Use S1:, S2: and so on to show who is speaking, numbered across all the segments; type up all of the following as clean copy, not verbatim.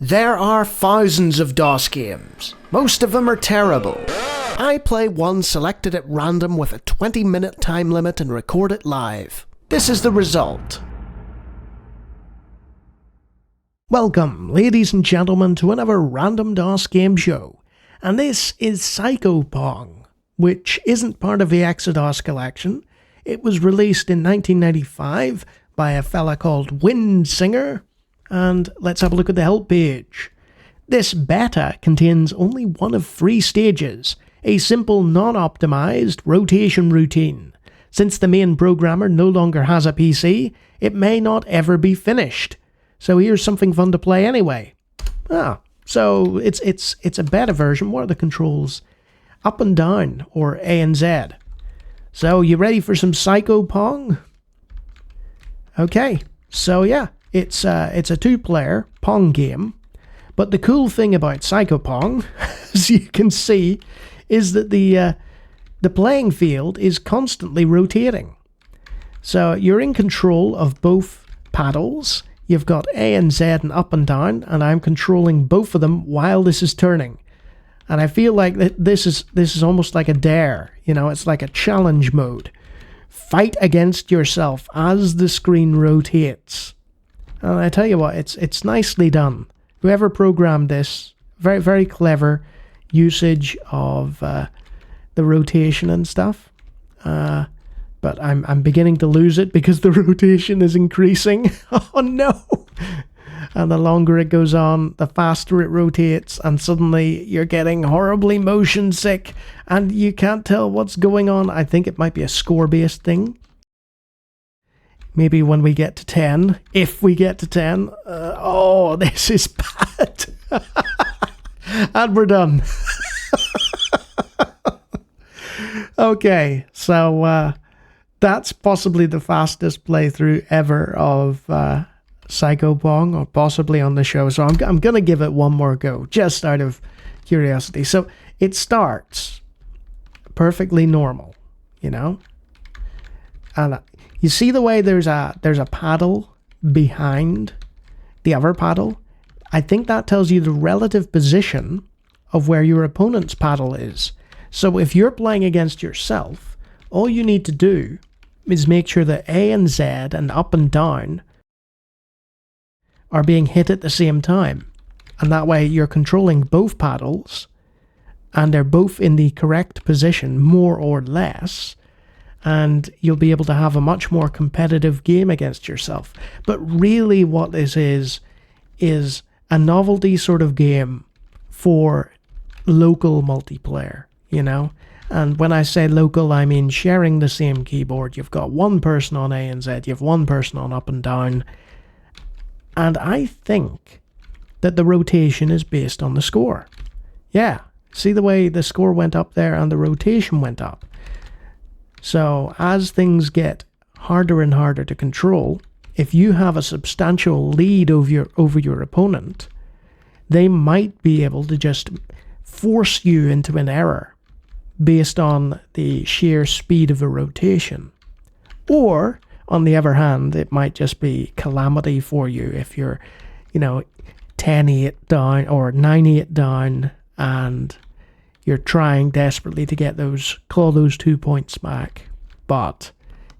S1: There are thousands of DOS games. Most of them are terrible. I play one selected at random with a 20-minute time limit and record it live. This is the result. Welcome, ladies and gentlemen, to another random DOS game show. And this is Psycho Pong, which isn't part of the Exodus collection. It was released in 1995 by a fella called Windsinger. And let's have a look at the help page. This beta contains only one of 3 stages, a simple non-optimized rotation routine. Since the main programmer no longer has a PC, it may not ever be finished. So here's something fun to play anyway. So it's a beta version. What are the controls? Up and down, or A and Z. So you ready for some Psycho Pong? Okay, so yeah, it's a 2-player Pong game. But the cool thing about Psycho Pong, as you can see, is that the playing field is constantly rotating. So you're in control of both paddles. You've got A and Z and up and down, and I'm controlling both of them while this is turning. And I feel like this is almost like a dare, it's like a challenge mode. Fight against yourself as the screen rotates. And I tell you what, it's nicely done. Whoever programmed this, very, very clever usage of the rotation and stuff. But I'm beginning to lose it because the rotation is increasing. Oh no! And the longer it goes on, the faster it rotates, and suddenly you're getting horribly motion sick, and you can't tell what's going on. I think it might be a score-based thing. Maybe when we get to 10, if we get to 10, this is bad. And we're done. Okay, so that's possibly the fastest playthrough ever of Psycho Pong, or possibly on the show. So I'm going to give it one more go, just out of curiosity. So it starts perfectly normal, And you see the way there's a paddle behind the other paddle? I think that tells you the relative position of where your opponent's paddle is. So if you're playing against yourself, all you need to do is make sure that A and Z and up and down are being hit at the same time. And that way you're controlling both paddles, and they're both in the correct position, more or less, and you'll be able to have a much more competitive game against yourself. But really what this is a novelty sort of game for local multiplayer, And when I say local, I mean sharing the same keyboard. You've got one person on A and Z, you have one person on up and down. And I think that the rotation is based on the score. Yeah, see the way the score went up there and the rotation went up. So as things get harder and harder to control, if you have a substantial lead over your opponent, they might be able to just force you into an error based on the sheer speed of a rotation. Or, on the other hand, it might just be calamity for you if you're, 10-8 down or 9-8 down, and you're trying desperately to claw those 2 points back. But,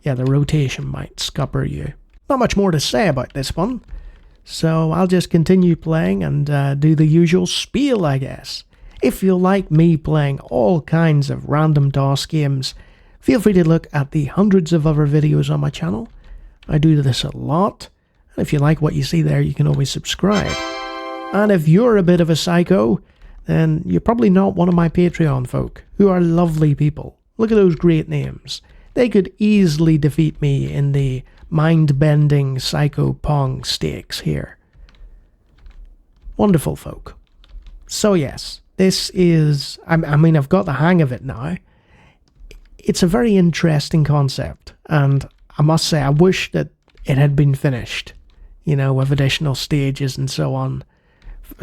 S1: yeah, the rotation might scupper you. Not much more to say about this one. So I'll just continue playing and do the usual spiel, I guess. If you like me playing all kinds of random DOS games, feel free to look at the hundreds of other videos on my channel. I do this a lot. And if you like what you see there, you can always subscribe. And if you're a bit of a psycho, then you're probably not one of my Patreon folk, who are lovely people. Look at those great names. They could easily defeat me in the mind-bending Psycho Pong stakes here. Wonderful folk. So yes, this is... I've got the hang of it now. It's a very interesting concept, and I must say I wish that it had been finished, with additional stages and so on.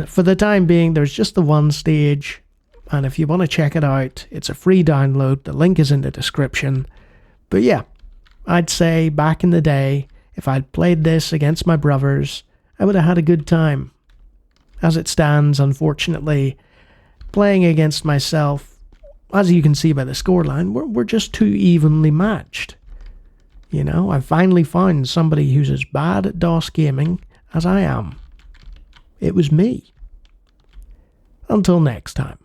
S1: For the time being, there's just the one stage, and if you want to check it out, it's a free download. The link is in the description. But yeah, I'd say back in the day, if I'd played this against my brothers, I would have had a good time. As it stands, unfortunately, playing against myself, as you can see by the scoreline, we're just too evenly matched. You know, I've finally found somebody who's as bad at DOS gaming as I am. It was me. Until next time.